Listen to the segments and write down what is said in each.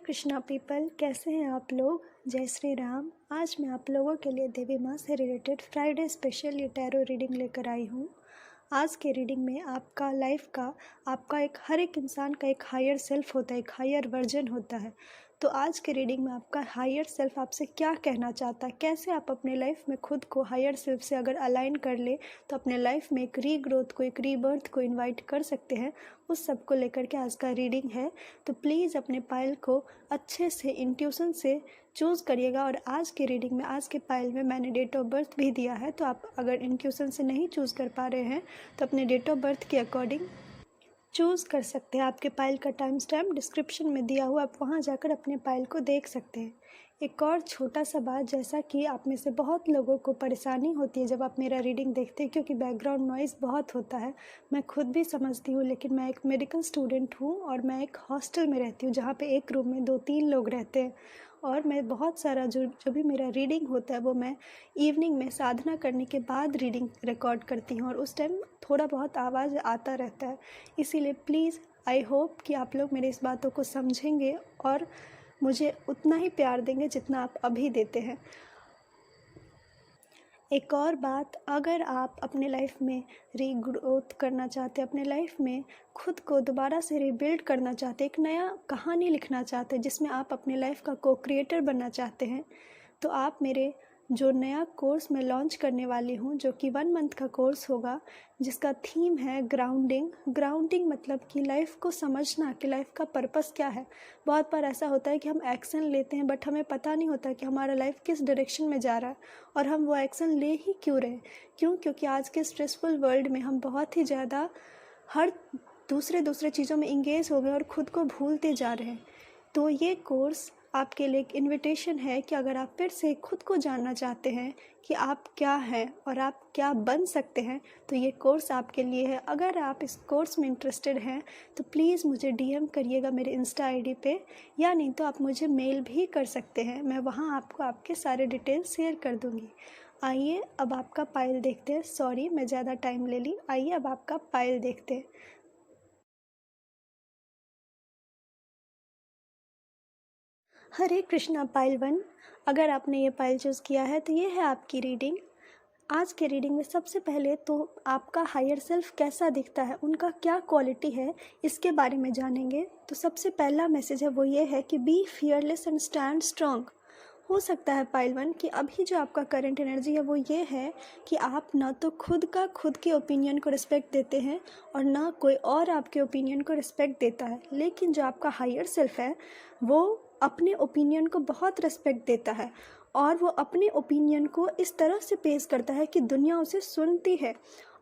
Krishna people, कैसे हैं आप लोग। जय श्री राम। आज मैं आप लोगों के लिए देवी माँ से रिलेटेड फ्राइडे स्पेशल ये टैरो रीडिंग लेकर आई हूँ। आज के रीडिंग में आपका लाइफ का आपका एक हर एक इंसान का एक हायर सेल्फ होता है, एक हायर वर्जन होता है। तो आज के रीडिंग में आपका हायर सेल्फ आपसे क्या कहना चाहता है, कैसे आप अपने लाइफ में खुद को हायर सेल्फ से अगर अलाइन कर ले तो अपने लाइफ में एक रीग्रोथ को, एक रीबर्थ को इनवाइट कर सकते हैं। उस सब को लेकर के आज का रीडिंग है। तो प्लीज़ अपने पायल को अच्छे से इंट्यूशन से चूज़ करिएगा। और आज के रीडिंग में, आज के पायल में मैंने डेट ऑफ बर्थ भी दिया है, तो आप अगर इंट्यूशन से नहीं चूज़ कर पा रहे हैं तो अपने डेट ऑफ बर्थ के अकॉर्डिंग चूज़ कर सकते हैं। आपके पायल का टाइम स्टैम्प डिस्क्रिप्शन में दिया हुआ, आप वहाँ जाकर अपने पायल को देख सकते हैं। एक और छोटा सा बात, जैसा कि आप में से बहुत लोगों को परेशानी होती है जब आप मेरा रीडिंग देखते हैं, क्योंकि बैकग्राउंड नॉइज़ बहुत होता है, मैं खुद भी समझती हूँ। लेकिन मैं एक मेडिकल स्टूडेंट हूँ और मैं एक हॉस्टल में रहती हूँ जहाँ पे एक रूम में 2-3 लोग रहते हैं। और मैं बहुत सारा जो भी मेरा रीडिंग होता है वो मैं इवनिंग में साधना करने के बाद रीडिंग रिकॉर्ड करती हूँ, और उस टाइम थोड़ा बहुत आवाज़ आता रहता है। इसीलिए प्लीज़, आई होप कि आप लोग मेरी इस बातों को समझेंगे और मुझे उतना ही प्यार देंगे जितना आप अभी देते हैं। एक और बात, अगर आप अपने लाइफ में रीग्रोथ करना चाहते हैं, अपने लाइफ में खुद को दोबारा से रीबिल्ड करना चाहते हैं, एक नया कहानी लिखना चाहते हैं जिसमें आप अपने लाइफ का को क्रिएटर बनना चाहते हैं, तो आप मेरे जो नया कोर्स मैं लॉन्च करने वाली हूँ, जो कि 1 मंथ का कोर्स होगा, जिसका थीम है ग्राउंडिंग। ग्राउंडिंग मतलब कि लाइफ को समझना कि लाइफ का पर्पस क्या है। बहुत बार ऐसा होता है कि हम एक्शन लेते हैं बट हमें पता नहीं होता कि हमारा लाइफ किस डायरेक्शन में जा रहा है, और हम वो एक्शन ले ही क्यों रहे हैं। क्योंकि आज के स्ट्रेसफुल वर्ल्ड में हम बहुत ही ज़्यादा हर दूसरे चीज़ों में इंगेज हो गए और ख़ुद को भूलते जा रहे हैं। तो ये कोर्स आपके लिए एक इनविटेशन है कि अगर आप फिर से खुद को जानना चाहते हैं कि आप क्या हैं और आप क्या बन सकते हैं, तो ये कोर्स आपके लिए है। अगर आप इस कोर्स में इंटरेस्टेड हैं तो प्लीज़ मुझे डीएम करिएगा मेरे इंस्टा आईडी पे, या नहीं तो आप मुझे मेल भी कर सकते हैं। मैं वहाँ आपको आपके सारे डिटेल्स शेयर कर दूँगी। आइए अब आपका पायल देखते हैं। सॉरी मैं ज़्यादा टाइम ले ली। आइए अब आपका पायल देखते हैं। हरे कृष्णा पायल 1, अगर आपने ये पायल चूज़ किया है तो ये है आपकी रीडिंग। आज के रीडिंग में सबसे पहले तो आपका हायर सेल्फ कैसा दिखता है, उनका क्या क्वालिटी है, इसके बारे में जानेंगे। तो सबसे पहला मैसेज है वो ये है कि be fearless and stand strong. हो सकता है पायल 1 कि अभी जो आपका करंट एनर्जी है वो ये है कि आप ना तो खुद के ओपिनियन को रिस्पेक्ट देते हैं और ना कोई और आपके ओपिनियन को रिस्पेक्ट देता है। लेकिन जो आपका हायर सेल्फ है वो अपने ओपिनियन को बहुत रिस्पेक्ट देता है, और वो अपने ओपिनियन को इस तरह से पेश करता है कि दुनिया उसे सुनती है।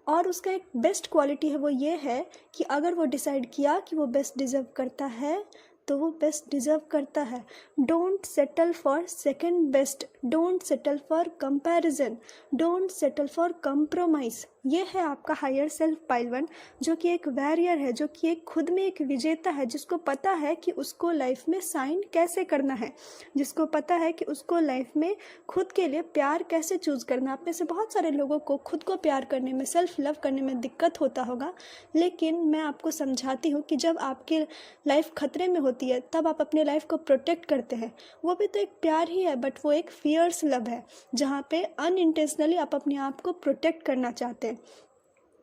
और उसका एक बेस्ट क्वालिटी है वो ये है कि अगर वो डिसाइड किया कि वो बेस्ट डिज़र्व करता है तो वो बेस्ट डिज़र्व करता है। Don't settle for second best, don't settle for comparison, don't settle for compromise. ये है आपका हायर सेल्फ पायल 1, जो कि एक वॉरियर है, जो कि एक खुद में एक विजेता है, जिसको पता है कि उसको लाइफ में साइन कैसे करना है, जिसको पता है कि उसको लाइफ में खुद के लिए प्यार कैसे चूज़ करना। आप में से बहुत सारे लोगों को खुद को प्यार करने में, सेल्फ लव करने में दिक्कत होता होगा, लेकिन मैं आपको समझाती हूँ कि जब आपकी लाइफ खतरे में होती है तब आप अपने लाइफ को प्रोटेक्ट करते हैं। वो भी तो एक प्यार ही है, बट वो एक फियर्स लव है, जहाँ पे अनइंटेंशनली आप अपने आप को प्रोटेक्ट करना चाहते हैं।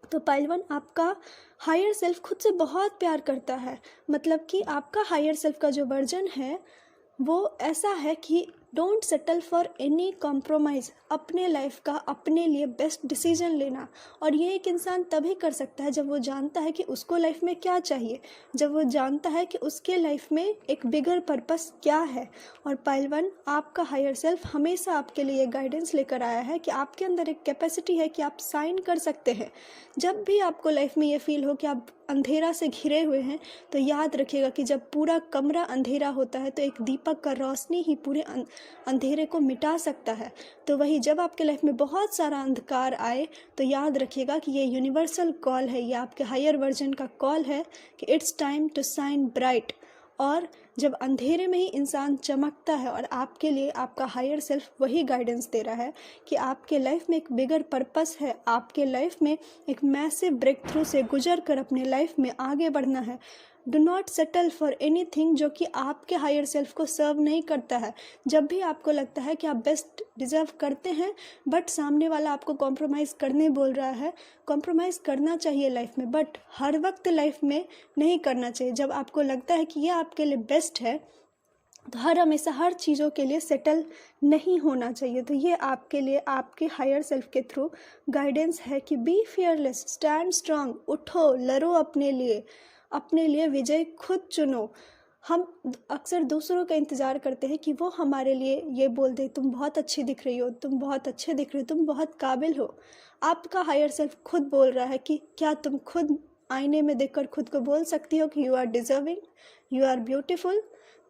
तो पायल 1, आपका हायर सेल्फ खुद से बहुत प्यार करता है। मतलब कि आपका हायर सेल्फ का जो वर्जन है वो ऐसा है कि don't settle for any compromise, अपने लाइफ का अपने लिए बेस्ट डिसीजन लेना। और ये एक इंसान तभी कर सकता है जब वो जानता है कि उसको लाइफ में क्या चाहिए, जब वो जानता है कि उसके लाइफ में एक बिगर पर्पस क्या है। और पायल 1, आपका हायर सेल्फ हमेशा आपके लिए गाइडेंस लेकर आया है कि आपके अंदर एक कैपेसिटी है कि आप साइन कर सकते हैं। जब भी आपको लाइफ में ये फील हो कि आप अंधेरा से घिरे हुए हैं, तो याद रखिएगा कि जब पूरा कमरा अंधेरा होता है तो एक दीपक का रोशनी ही पूरे अंधेरे को मिटा सकता है। तो वही जब आपके लाइफ में बहुत सारा अंधकार आए तो याद रखिएगा कि ये यूनिवर्सल कॉल है, ये आपके हायर वर्जन का कॉल है कि it's time to shine bright. और जब अंधेरे में ही इंसान चमकता है, और आपके लिए आपका हायर सेल्फ वही गाइडेंस दे रहा है कि आपके लाइफ में एक बिगर पर्पस है, आपके लाइफ में एक मैसिव ब्रेक थ्रू से गुजर कर अपने लाइफ में आगे बढ़ना है। Do not settle for anything जो कि आपके हायर सेल्फ को सर्व नहीं करता है। जब भी आपको लगता है कि आप बेस्ट डिज़र्व करते हैं बट सामने वाला आपको कॉम्प्रोमाइज़ करने बोल रहा है, कॉम्प्रोमाइज़ करना चाहिए लाइफ में, बट हर वक्त लाइफ में नहीं करना चाहिए। जब आपको लगता है कि ये आपके लिए बेस्ट है तो हमेशा हर चीज़ों के लिए सेटल नहीं होना चाहिए। तो ये आपके लिए आपके हायर सेल्फ के थ्रू गाइडेंस है कि बी फियरलेस, स्टैंड स्ट्रांग, उठो, लड़ो अपने लिए विजय खुद चुनो। हम अक्सर दूसरों का इंतज़ार करते हैं कि वो हमारे लिए ये बोल दे, तुम बहुत अच्छी दिख रही हो, तुम बहुत अच्छे दिख रहे हो, तुम बहुत काबिल हो। आपका हायर सेल्फ खुद बोल रहा है कि क्या तुम खुद आईने में देखकर खुद को बोल सकती हो कि you are deserving, you are beautiful.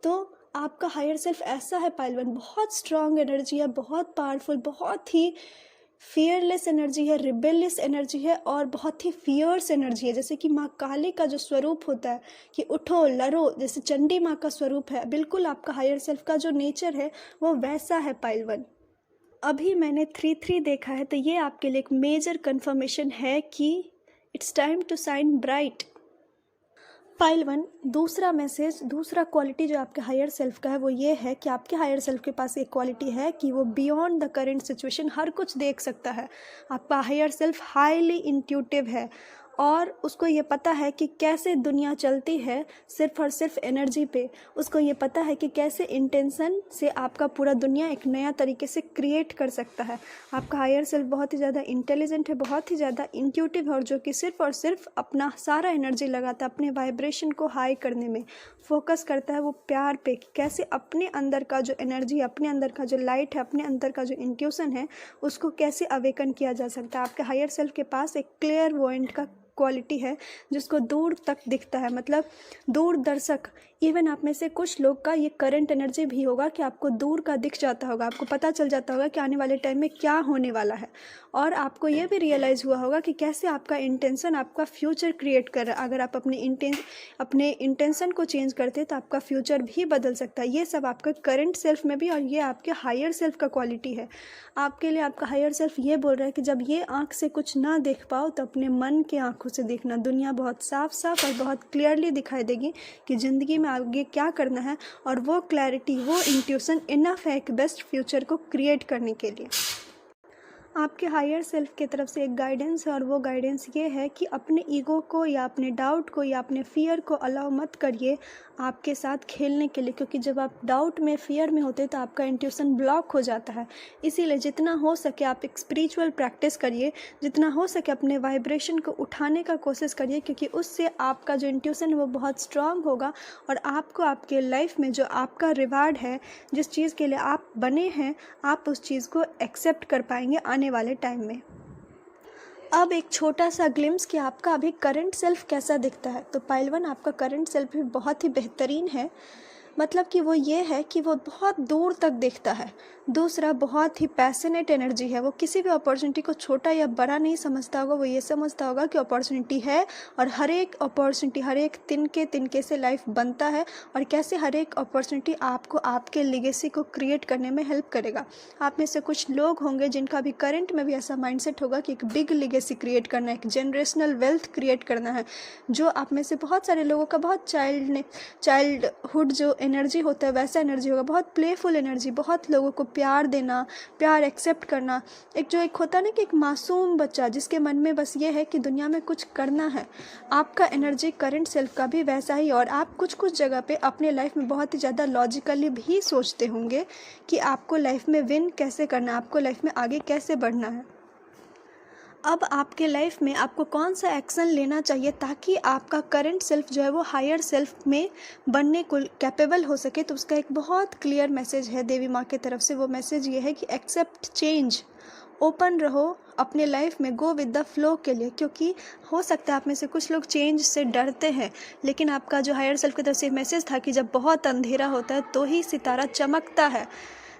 तो आपका हायर सेल्फ ऐसा है पाइलवन, बहुत स्ट्रांग एनर्जी है, बहुत पावरफुल, बहुत ही फियरलेस एनर्जी है, रिबेलियस एनर्जी है और बहुत ही फियर्स एनर्जी है। जैसे कि माँ काली का जो स्वरूप होता है कि उठो लड़ो, जैसे चंडी माँ का स्वरूप है, बिल्कुल आपका हायर सेल्फ का जो नेचर है वो वैसा है पाइलवन। अभी मैंने 3-3 देखा है तो ये आपके लिए एक मेजर कन्फर्मेशन है कि it's time to shine bright. पाइलवन, दूसरा मैसेज, दूसरा क्वालिटी जो आपके हायर सेल्फ का है वो ये है कि आपके हायर सेल्फ के पास एक क्वालिटी है कि वो बियॉन्ड द करेंट सिचुएशन हर कुछ देख सकता है। आपका हायर सेल्फ हाईली इंट्यूटिव है और उसको ये पता है कि कैसे दुनिया चलती है सिर्फ और सिर्फ एनर्जी पे। उसको ये पता है कि कैसे इंटेंशन से आपका पूरा दुनिया एक नया तरीके से क्रिएट कर सकता है। आपका हायर सेल्फ बहुत ही ज़्यादा इंटेलिजेंट है, बहुत ही ज़्यादा इंट्यूटिव है और जो कि सिर्फ और सिर्फ अपना सारा एनर्जी लगाता है अपने वाइब्रेशन को हाई करने में, फोकस करता है वो प्यार पे कि कैसे अपने अंदर का जो एनर्जी, अपने अंदर का जो लाइट है, अपने अंदर का जो इंट्यूशन है उसको कैसे अवेकन किया जा सकता है। आपके हायर सेल्फ के पास एक क्लियर वॉइंट का क्वालिटी है जिसको दूर तक दिखता है, मतलब दूरदर्शक। इवन आप में से कुछ लोग का ये करंट एनर्जी भी होगा कि आपको दूर का दिख जाता होगा, आपको पता चल जाता होगा कि आने वाले टाइम में क्या होने वाला है और आपको ये भी रियलाइज़ हुआ होगा कि कैसे आपका इंटेंशन आपका फ्यूचर क्रिएट कर रहा है। अगर आप अपने इंटेंशन को चेंज करते तो आपका फ्यूचर भी बदल सकता है। ये सब आपका करंट सेल्फ में भी और ये आपके हायर सेल्फ का क्वालिटी है। आपके लिए आपका हायर सेल्फ ये बोल रहा है कि जब ये आँख से कुछ ना देख पाओ तो अपने मन के आँखों से देखना। दुनिया बहुत साफ साफ और बहुत क्लियरली दिखाई देगी कि ज़िंदगी में आगे क्या करना है और वो क्लैरिटी, वो इंट्यूशन इनफ है एक बेस्ट फ्यूचर को क्रिएट करने के लिए। आपके हायर सेल्फ की तरफ से एक गाइडेंस है और वो गाइडेंस ये है कि अपने ईगो को या अपने डाउट को या अपने फियर को अलाउ मत करिए आपके साथ खेलने के लिए, क्योंकि जब आप डाउट में, फियर में होते तो आपका इंट्यूशन ब्लॉक हो जाता है। इसीलिए जितना हो सके आप एक स्पिरिचुअल प्रैक्टिस करिए, जितना हो सके अपने वाइब्रेशन को उठाने का कोशिश करिए, क्योंकि उससे आपका जो इंट्यूशन है वो बहुत स्ट्रांग होगा और आपको आपके लाइफ में जो आपका रिवार्ड है, जिस चीज़ के लिए आप बने हैं, आप उस चीज़ को एक्सेप्ट कर पाएंगे आने वाले टाइम में। अब एक छोटा सा ग्लिम्स कि आपका अभी करंट सेल्फ कैसा दिखता है। तो पाइलवन, आपका करंट सेल्फ भी बहुत ही बेहतरीन है, मतलब कि वो ये है कि वो बहुत दूर तक देखता है। दूसरा, बहुत ही पैशनेट एनर्जी है, वो किसी भी अपॉर्चुनिटी को छोटा या बड़ा नहीं समझता होगा। वो ये समझता होगा कि अपॉर्चुनिटी है और हर एक अपॉर्चुनिटी, हर एक तिनके से लाइफ बनता है और कैसे हर एक अपॉर्चुनिटी आपको आपके लेगेसी को क्रिएट करने में हेल्प करेगा। आप में से कुछ लोग होंगे जिनका भी करंट में भी ऐसा माइंडसेट होगा कि एक बिग लेगेसी क्रिएट करना है, एक जनरेशनल वेल्थ क्रिएट करना है। जो आप में से बहुत सारे लोगों का बहुत चाइल्डहुड जो एनर्जी होता है वैसा एनर्जी होगा, बहुत प्लेफुल एनर्जी, बहुत लोगों को प्यार देना, प्यार एक्सेप्ट करना। एक होता है ना कि एक मासूम बच्चा जिसके मन में बस ये है कि दुनिया में कुछ करना है। आपका एनर्जी करंट सेल्फ का भी वैसा ही। और आप कुछ जगह पे अपने लाइफ में बहुत ही ज़्यादा लॉजिकली भी सोचते होंगे कि आपको लाइफ में विन कैसे करना है, आपको लाइफ में आगे कैसे बढ़ना है। अब आपके लाइफ में आपको कौन सा एक्शन लेना चाहिए ताकि आपका करंट सेल्फ जो है वो हायर सेल्फ में बनने को कैपेबल हो सके। तो उसका एक बहुत क्लियर मैसेज है देवी माँ की तरफ से। वो मैसेज ये है कि एक्सेप्ट चेंज, ओपन रहो अपने लाइफ में, गो विद द फ्लो के लिए। क्योंकि हो सकता है आप में से कुछ लोग चेंज से डरते हैं, लेकिन आपका जो हायर सेल्फ की तरफ से मैसेज था कि जब बहुत अंधेरा होता है तो ही सितारा चमकता है।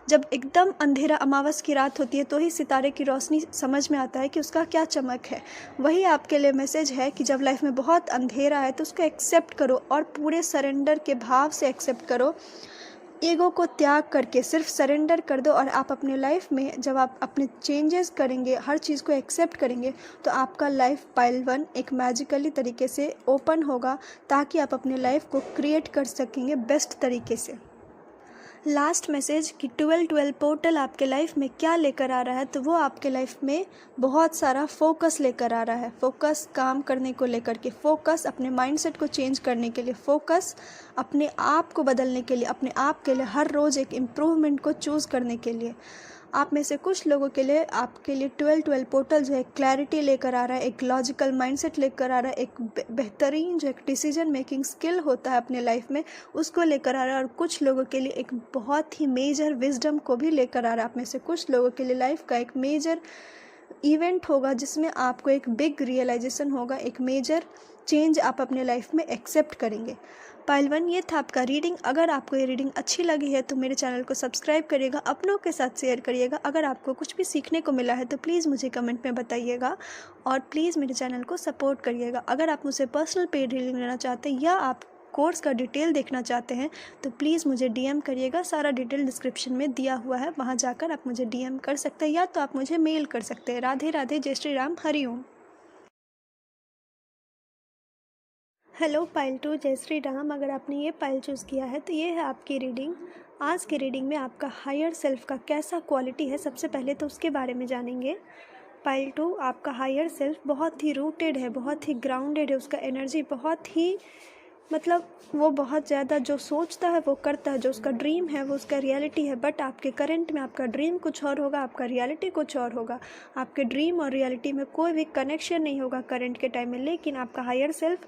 जब एकदम अंधेरा, अमावस की रात होती है तो ही सितारे की रोशनी समझ में आता है कि उसका क्या चमक है। वही आपके लिए मैसेज है कि जब लाइफ में बहुत अंधेरा है तो उसको एक्सेप्ट करो और पूरे सरेंडर के भाव से एक्सेप्ट करो। ईगो को त्याग करके सिर्फ सरेंडर कर दो और आप अपने लाइफ में जब आप अपने चेंजेस करेंगे, हर चीज़ को एक्सेप्ट करेंगे, तो आपका लाइफ पाइल 1 एक मैजिकली तरीके से ओपन होगा, ताकि आप अपने लाइफ को क्रिएट कर सकेंगे बेस्ट तरीके से। लास्ट मैसेज कि 12-12 पोर्टल आपके लाइफ में क्या लेकर आ रहा है, तो वो आपके लाइफ में बहुत सारा फोकस लेकर आ रहा है। फोकस काम करने को लेकर के, फोकस अपने माइंडसेट को चेंज करने के लिए, फोकस अपने आप को बदलने के लिए, अपने आप के लिए हर रोज़ एक इम्प्रूवमेंट को चूज़ करने के लिए। आप में से कुछ लोगों के लिए आपके लिए 12-12 पोर्टल जो है क्लैरिटी लेकर आ रहा है, एक लॉजिकल माइंडसेट लेकर आ रहा है, एक बेहतरीन जो एक डिसीजन मेकिंग स्किल होता है अपने लाइफ में, उसको लेकर आ रहा है। और कुछ लोगों के लिए एक बहुत ही मेजर विजडम को भी लेकर आ रहा है। आप में से कुछ लोगों के लिए लाइफ का एक मेजर इवेंट होगा जिसमें आपको एक बिग रियलाइजेशन होगा, एक मेजर चेंज आप अपने लाइफ में एक्सेप्ट करेंगे। पाइल 1 ये था आपका रीडिंग। अगर आपको ये रीडिंग अच्छी लगी है तो मेरे चैनल को सब्सक्राइब करिएगा, अपनों के साथ शेयर करिएगा। अगर आपको कुछ भी सीखने को मिला है तो प्लीज़ मुझे कमेंट में बताइएगा और प्लीज़ मेरे चैनल को सपोर्ट करिएगा। अगर आप मुझसे पर्सनल पेड रीडिंग लेना चाहते हैं या आप कोर्स का डिटेल देखना चाहते हैं तो प्लीज़ मुझे डीएम करिएगा। सारा डिटेल डिस्क्रिप्शन में दिया हुआ है, वहाँ जाकर आप मुझे डीएम कर सकते हैं या तो आप मुझे मेल कर सकते हैं। राधे राधे, जय श्री राम, हरि ओम। हेलो पाइल 2, जय श्री राम। अगर आपने ये पाइल चूज़ किया है तो ये है आपकी रीडिंग। आज की रीडिंग में आपका हायर सेल्फ का कैसा क्वालिटी है, सबसे पहले तो उसके बारे में जानेंगे। पाइल 2, आपका हायर सेल्फ बहुत ही रूटेड है, बहुत ही ग्राउंडेड है, उसका एनर्जी बहुत ही वो बहुत ज़्यादा जो सोचता है वो करता है, जो उसका ड्रीम है वो उसका रियलिटी है। बट आपके करंट में आपका ड्रीम कुछ और होगा, आपका रियलिटी कुछ और होगा। आपके ड्रीम और रियलिटी में कोई भी कनेक्शन नहीं होगा करंट के टाइम में। लेकिन आपका हायर सेल्फ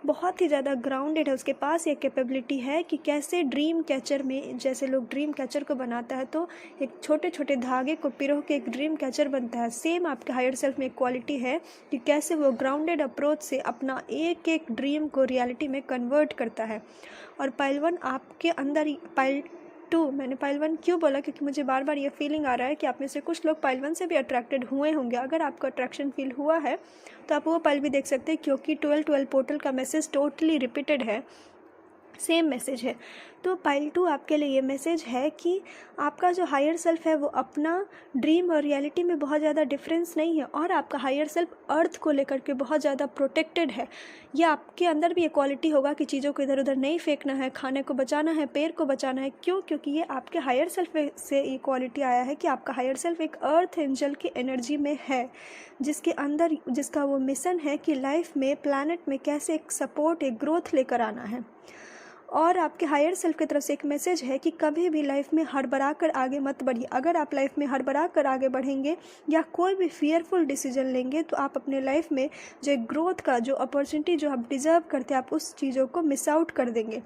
बहुत ही ज़्यादा ग्राउंडेड है, उसके पास ये कैपेबिलिटी है कि कैसे ड्रीम कैचर में, जैसे लोग ड्रीम कैचर को बनाता है तो एक छोटे छोटे धागे को पिरो के एक ड्रीम कैचर बनता है, सेम आपके हायर सेल्फ में एक क्वालिटी है कि कैसे वो ग्राउंडेड अप्रोच से अपना एक एक ड्रीम को रियलिटी में कन्वर्ट करता है। और पाइल 1 आपके अंदर ही, पाइल 2 मैंने पाइल 1 क्यों बोला, क्योंकि मुझे बार बार ये फीलिंग आ रहा है कि आप में से कुछ लोग पाइल 1 से भी अट्रैक्टेड हुए होंगे। अगर आपको अट्रैक्शन फील हुआ है तो आप वो पाइल भी देख सकते हैं, क्योंकि 12-12 पोर्टल का मैसेज टोटली रिपीटेड है, सेम मैसेज है। तो पाइल 2 आपके लिए ये मैसेज है कि आपका जो हायर सेल्फ है वो अपना ड्रीम और रियलिटी में बहुत ज़्यादा डिफरेंस नहीं है, और आपका हायर सेल्फ अर्थ को लेकर के बहुत ज़्यादा प्रोटेक्टेड है। ये आपके अंदर भी ये क्वालिटी होगा कि चीज़ों को इधर उधर नहीं फेंकना है, खाने को बचाना है, पेड़ को बचाना है। क्यों? क्योंकि ये आपके हायर सेल्फ से ये क्वालिटी आया है कि आपका हायर सेल्फ एक अर्थ एंजल की एनर्जी में है, जिसके अंदर जिसका वो मिशन है कि लाइफ में, प्लैनेट में कैसे एक सपोर्ट, एक ग्रोथ लेकर आना है। और आपके हायर सेल्फ की तरफ से एक मैसेज है कि कभी भी लाइफ में हड़बड़ा कर आगे मत बढ़िए। अगर आप लाइफ में हड़बड़ा कर आगे बढ़ेंगे या कोई भी फियरफुल डिसीजन लेंगे तो आप अपने लाइफ में जो ग्रोथ का जो अपॉर्चुनिटी जो आप डिज़र्व करते हैं, आप उस चीज़ों को मिस आउट कर देंगे।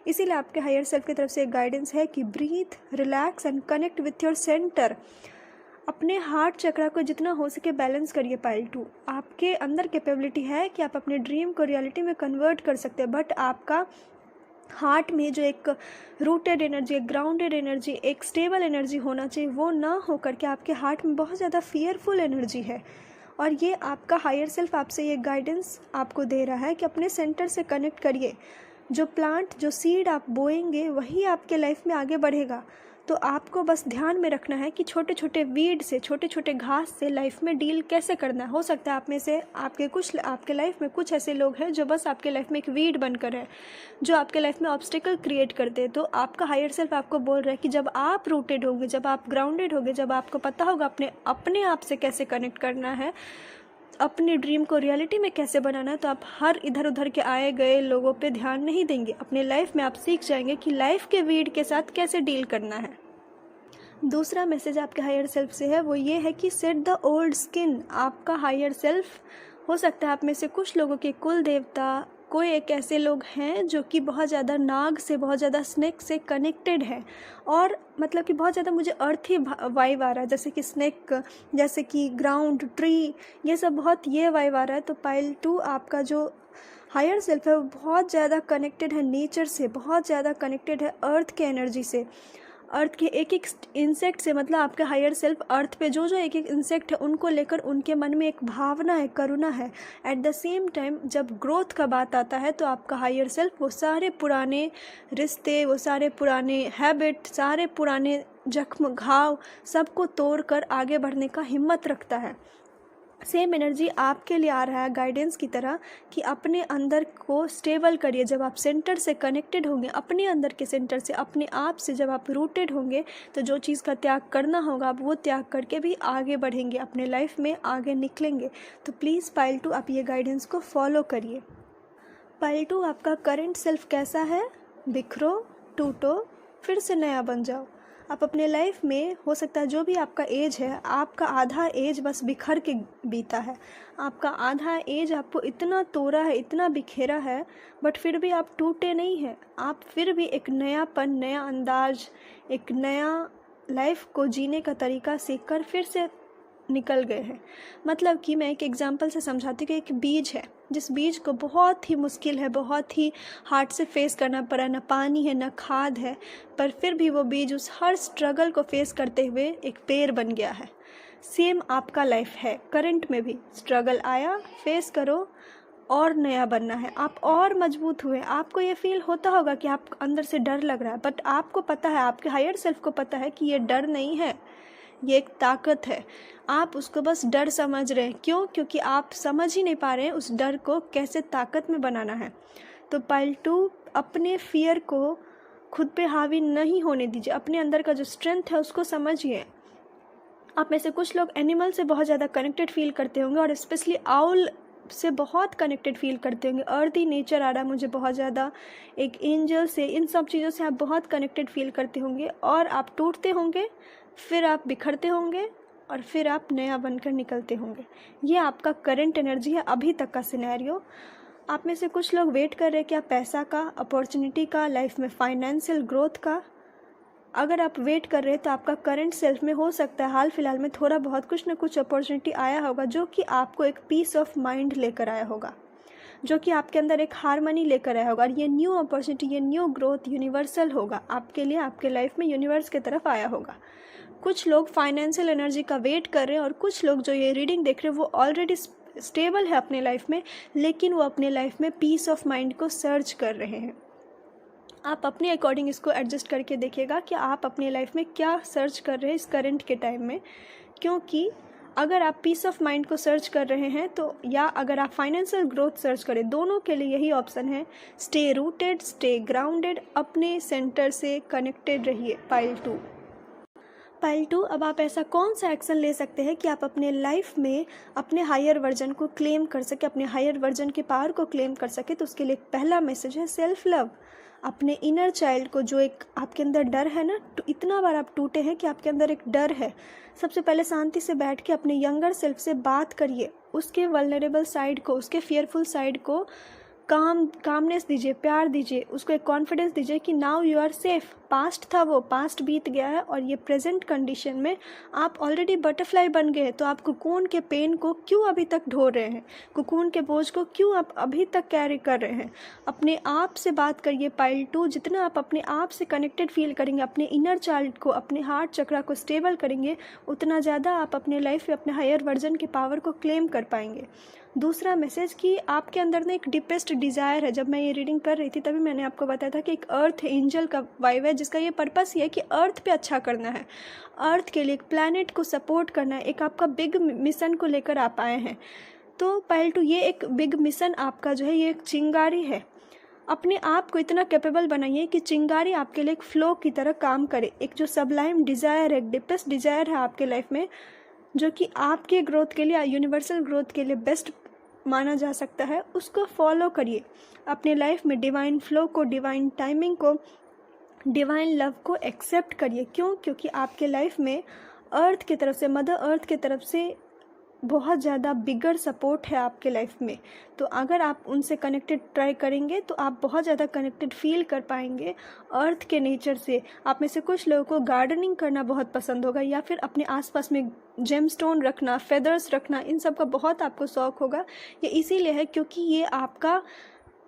इसीलिए आपके हायर सेल्फ की तरफ से एक गाइडेंस है कि breathe, relax and connect with your centre. अपने हार्ट चक्रा को जितना हो सके बैलेंस करिए। पाइल 2 आपके अंदर कैपेबिलिटी है कि आप अपने ड्रीम को रियलिटी में कन्वर्ट कर सकते हैं, बट आपका हार्ट में जो एक रूटेड एनर्जी, एक ग्राउंडेड एनर्जी, एक स्टेबल एनर्जी होना चाहिए, वो ना हो करके आपके हार्ट में बहुत ज़्यादा फियरफुल एनर्जी है। और ये आपका हायर सेल्फ आपसे ये गाइडेंस आपको दे रहा है कि अपने सेंटर से कनेक्ट करिए। जो प्लांट, जो सीड आप बोएंगे वही आपके लाइफ में आगे बढ़ेगा। तो आपको बस ध्यान में रखना है कि छोटे छोटे वीड से, छोटे छोटे घास से लाइफ में डील कैसे करना है। हो सकता है आप में से आपके लाइफ में कुछ ऐसे लोग हैं जो बस आपके लाइफ में एक वीड बनकर है, जो आपके लाइफ में ऑब्स्टिकल क्रिएट करते हैं। तो आपका हायर सेल्फ आपको बोल रहा है कि जब आप रूटेड होंगे, जब आप ग्राउंडेड होंगे, जब आपको पता होगा अपने आप से कैसे कनेक्ट करना है, अपने ड्रीम को रियलिटी में कैसे बनाना है, तो आप हर इधर उधर के आए गए लोगों पे ध्यान नहीं देंगे। अपने लाइफ में आप सीख जाएंगे कि लाइफ के वीड के साथ कैसे डील करना है। दूसरा मैसेज आपके हायर सेल्फ से है वो ये है कि सेट द ओल्ड स्किन। आपका हायर सेल्फ, हो सकता है आप में से कुछ लोगों के कुल देवता कोई एक ऐसे लोग हैं जो कि बहुत ज़्यादा नाग से, बहुत ज़्यादा स्नेक से कनेक्टेड है, और कि बहुत ज़्यादा मुझे अर्थी वाइब आ रहा है, जैसे कि स्नेक, जैसे कि ग्राउंड, ट्री, ये सब बहुत ये वाइब आ रहा है। तो पाइल 2 आपका जो हायर सेल्फ है वो बहुत ज़्यादा कनेक्टेड है नेचर से, बहुत ज़्यादा कनेक्टेड है अर्थ के एनर्जी से। अर्थ के एक एक इंसेक्ट से, मतलब आपके हायर सेल्फ अर्थ पे जो जो एक एक इंसेक्ट है उनको लेकर उनके मन में एक भावना है, करुणा है। एट द सेम टाइम जब ग्रोथ का बात आता है तो आपका हायर सेल्फ वो सारे पुराने रिश्ते, वो सारे पुराने हैबिट, सारे पुराने जख्म घाव सबको तोड़कर आगे बढ़ने का हिम्मत रखता है। सेम एनर्जी आपके लिए आ रहा है गाइडेंस की तरह कि अपने अंदर को स्टेबल करिए। जब आप सेंटर से कनेक्टेड होंगे, अपने अंदर के सेंटर से, अपने आप से जब आप रूटेड होंगे, तो जो चीज़ का त्याग करना होगा आप वो त्याग करके भी आगे बढ़ेंगे, अपने लाइफ में आगे निकलेंगे। तो प्लीज़ पाइल 2 आप ये गाइडेंस को फॉलो करिए। पाइल 2 आपका करंट सेल्फ कैसा है? बिखरो, टूटो, फिर से नया बन जाओ। आप अपने लाइफ में, हो सकता है जो भी आपका एज है, आपका आधा एज बस बिखर के बीता है। आपका आधा एज आपको इतना तोड़ा है, इतना बिखेरा है, बट फिर भी आप टूटे नहीं हैं। आप फिर भी एक नयापन, नया अंदाज, एक नया लाइफ को जीने का तरीका सीख कर फिर से निकल गए हैं। मतलब कि मैं एक एग्जांपल से समझाती हूँ कि एक बीज है, जिस बीज को बहुत ही मुश्किल है, बहुत ही हार्ड से फेस करना पड़ा, ना पानी है ना खाद है, पर फिर भी वो बीज उस हर स्ट्रगल को फेस करते हुए एक पेड़ बन गया है। सेम आपका लाइफ है, करंट में भी स्ट्रगल आया, फेस करो और नया बनना है। आप और मजबूत हुए। आपको ये फील होता होगा कि आप अंदर से डर लग रहा है, बट आपको पता है, आपके हायर सेल्फ को पता है कि ये डर नहीं है, ये एक ताकत है। आप उसको बस डर समझ रहे हैं। क्यों? क्योंकि आप समझ ही नहीं पा रहे हैं उस डर को कैसे ताकत में बनाना है। तो पाइल 2 अपने फियर को खुद पे हावी नहीं होने दीजिए। अपने अंदर का जो स्ट्रेंथ है उसको समझिए। आप में से कुछ लोग एनिमल से बहुत ज़्यादा कनेक्टेड फील करते होंगे, और स्पेशली आउल से बहुत कनेक्टेड फील करते होंगे। अर्दी नेचर आ रहा है मुझे बहुत ज़्यादा, एक एंजल से, इन सब चीज़ों से आप बहुत कनेक्टेड फील करते होंगे, और आप टूटते होंगे, फिर आप बिखरते होंगे, और फिर आप नया बनकर निकलते होंगे। ये आपका करंट एनर्जी है, अभी तक का सिनेरियो। आप में से कुछ लोग वेट कर रहे हैं क्या पैसा का, अपॉर्चुनिटी का, लाइफ में फाइनेंशियल ग्रोथ का। अगर आप वेट कर रहे हैं तो आपका करंट सेल्फ में हो सकता है हाल फिलहाल में थोड़ा बहुत कुछ ना कुछ अपॉर्चुनिटी आया होगा, जो कि आपको एक पीस ऑफ माइंड लेकर आया होगा, जो कि आपके अंदर एक हार्मनी लेकर आया होगा। और ये न्यू अपॉर्चुनिटी, ये न्यू ग्रोथ यूनिवर्सल होगा आपके लिए, आपके लाइफ में यूनिवर्स की तरफ आया होगा। कुछ लोग फाइनेंशियल एनर्जी का वेट कर रहे हैं, और कुछ लोग जो ये रीडिंग देख रहे हैं वो ऑलरेडी स्टेबल है अपने लाइफ में, लेकिन वो अपने लाइफ में पीस ऑफ माइंड को सर्च कर रहे हैं। आप अपने अकॉर्डिंग इसको एडजस्ट करके देखिएगा कि आप अपने लाइफ में क्या सर्च कर रहे हैं इस करंट के टाइम में। क्योंकि अगर आप पीस ऑफ माइंड को सर्च कर रहे हैं तो, या अगर आप फाइनेंशियल ग्रोथ सर्च करें, दोनों के लिए यही ऑप्शन है। स्टे रूटेड, स्टे ग्राउंडेड, अपने सेंटर से कनेक्टेड रहिए। पाइल 2 अब आप ऐसा कौन सा एक्शन ले सकते हैं कि आप अपने लाइफ में अपने हायर वर्जन को क्लेम कर सके, अपने हायर वर्जन के पावर को क्लेम कर सके। तो उसके लिए पहला मैसेज है सेल्फ लव। अपने इनर चाइल्ड को, जो एक आपके अंदर डर है ना, तो इतना बार आप टूटे हैं कि आपके अंदर एक डर है, सबसे पहले शांति से बैठ के अपने यंगर सेल्फ से बात करिए, उसके वल्नरेबल साइड को, उसके फियरफुल साइड को कामनेस दीजिए, प्यार दीजिए, उसको एक कॉन्फिडेंस दीजिए कि now you are safe. Past था वो, पास्ट बीत गया है, और ये प्रेजेंट कंडीशन में आप ऑलरेडी बटरफ्लाई बन गए हैं। तो आप कोकून के पेन को क्यों अभी तक ढो रहे हैं, कोकून के बोझ को क्यों आप अभी तक कैरी कर रहे हैं। अपने आप से बात करिए। पाइल 2 जितना आप अपने आप से कनेक्टेड फील करेंगे, अपने इनर चाइल्ड को, अपने हार्ट चक्रा को स्टेबल करेंगे, उतना ज़्यादा आप अपने लाइफ में अपने हायर वर्जन के पावर को क्लेम कर पाएंगे। दूसरा मैसेज कि आपके अंदर ना एक डीपेस्ट डिज़ायर है। जब मैं ये रीडिंग कर रही थी तभी मैंने आपको बताया था कि एक अर्थ एंजल का वाइब है, जिसका ये पर्पस ये है कि अर्थ पे अच्छा करना है, अर्थ के लिए, एक प्लैनेट को सपोर्ट करना है। एक आपका बिग मिशन को लेकर आप आए हैं। तो पाइल 2 ये एक बिग मिशन आपका जो है, ये एक चिंगारी है। अपने आप को इतना कैपेबल बनाइए कि चिंगारी आपके लिए एक फ्लो की तरह काम करे। एक जो सबलाइम डिज़ायर है, डीपेस्ट डिज़ायर है आपके लाइफ में, जो कि आपके ग्रोथ के लिए, यूनिवर्सल ग्रोथ के लिए बेस्ट माना जा सकता है, उसको फॉलो करिए। अपने लाइफ में डिवाइन फ्लो को, डिवाइन टाइमिंग को, डिवाइन लव को एक्सेप्ट करिए। क्यों? क्योंकि आपके लाइफ में अर्थ की तरफ से, मदर अर्थ की तरफ से बहुत ज़्यादा बिगर सपोर्ट है आपके लाइफ में। तो अगर आप उनसे कनेक्टेड ट्राई करेंगे तो आप बहुत ज़्यादा कनेक्टेड फील कर पाएंगे अर्थ के नेचर से। आप में से कुछ लोगों को गार्डनिंग करना बहुत पसंद होगा, या फिर अपने आसपास में जेमस्टोन रखना, फेदर्स रखना, इन सब का बहुत आपको शौक़ होगा। ये इसीलिए है क्योंकि ये आपका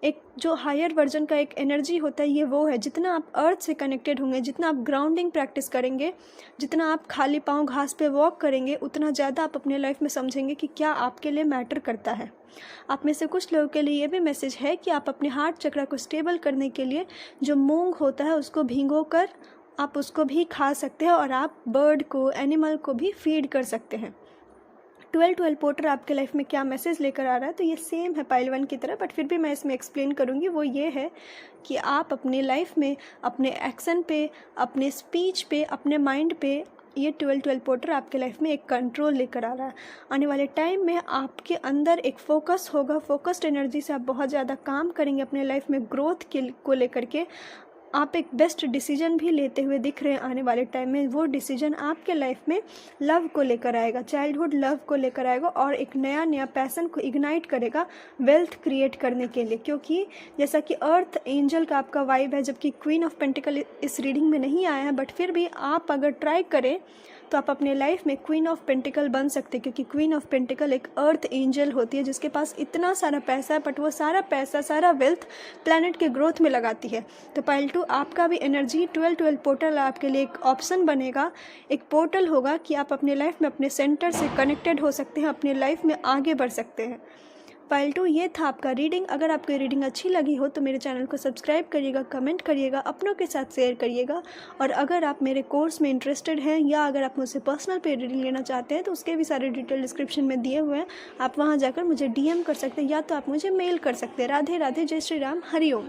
एक जो हायर वर्जन का एक एनर्जी होता है, ये वो है। जितना आप अर्थ से कनेक्टेड होंगे, जितना आप ग्राउंडिंग प्रैक्टिस करेंगे, जितना आप खाली पाँव घास पे वॉक करेंगे, उतना ज़्यादा आप अपने लाइफ में समझेंगे कि क्या आपके लिए मैटर करता है। आप में से कुछ लोगों के लिए ये भी मैसेज है कि आप अपने हार्ट चक्र को स्टेबल करने के लिए जो मूंग होता है उसको भिगो कर आप उसको भी खा सकते हैं, और आप बर्ड को, एनिमल को भी फीड कर सकते हैं। 12 पोर्टर आपके लाइफ में क्या मैसेज लेकर आ रहा है, तो ये सेम है पाइल 1 की तरह, बट फिर भी मैं इसमें एक्सप्लेन करूँगी। वो ये है कि आप अपने लाइफ में अपने एक्शन पे, अपने स्पीच पे, अपने माइंड पे ये 12 पोर्टर आपके लाइफ में एक कंट्रोल लेकर आ रहा है। आने वाले टाइम में आपके अंदर एक फोकस होगा, फोकस्ड एनर्जी से आप बहुत ज़्यादा काम करेंगे अपने लाइफ में ग्रोथ को लेकर के। आप एक बेस्ट डिसीजन भी लेते हुए दिख रहे हैं आने वाले टाइम में। वो डिसीजन आपके लाइफ में लव को लेकर आएगा, चाइल्डहुड लव को लेकर आएगा, और एक नया नया पैसन को इग्नाइट करेगा वेल्थ क्रिएट करने के लिए। क्योंकि जैसा कि अर्थ एंजल का आपका वाइब है, जबकि क्वीन ऑफ पेंटिकल इस रीडिंग में नहीं आया है, बट फिर भी आप अगर ट्राई करें तो आप अपने लाइफ में क्वीन ऑफ पेंटिकल बन सकते हैं। क्योंकि क्वीन ऑफ पेंटिकल एक अर्थ एंजल होती है जिसके पास इतना सारा पैसा है, बट वो सारा पैसा, सारा वेल्थ प्लैनेट के ग्रोथ में लगाती है। तो पाइल 2 आपका भी एनर्जी 12 पोर्टल आपके लिए एक ऑप्शन बनेगा, एक पोर्टल होगा कि आप अपने लाइफ में अपने सेंटर से कनेक्टेड हो सकते हैं, अपने लाइफ में आगे बढ़ सकते हैं। पाइल 2 ये था आपका रीडिंग। अगर आपको रीडिंग अच्छी लगी हो तो मेरे चैनल को सब्सक्राइब करिएगा, कमेंट करिएगा, अपनों के साथ शेयर करिएगा। और अगर आप मेरे कोर्स में इंटरेस्टेड हैं या अगर आप मुझसे पर्सनल पे रीडिंग लेना चाहते हैं तो उसके भी सारे डिटेल डिस्क्रिप्शन में दिए हुए हैं। आप वहाँ जाकर मुझे DM कर सकते हैं या तो आप मुझे मेल कर सकते हैं। राधे राधे, जय श्री राम, हरि ओम।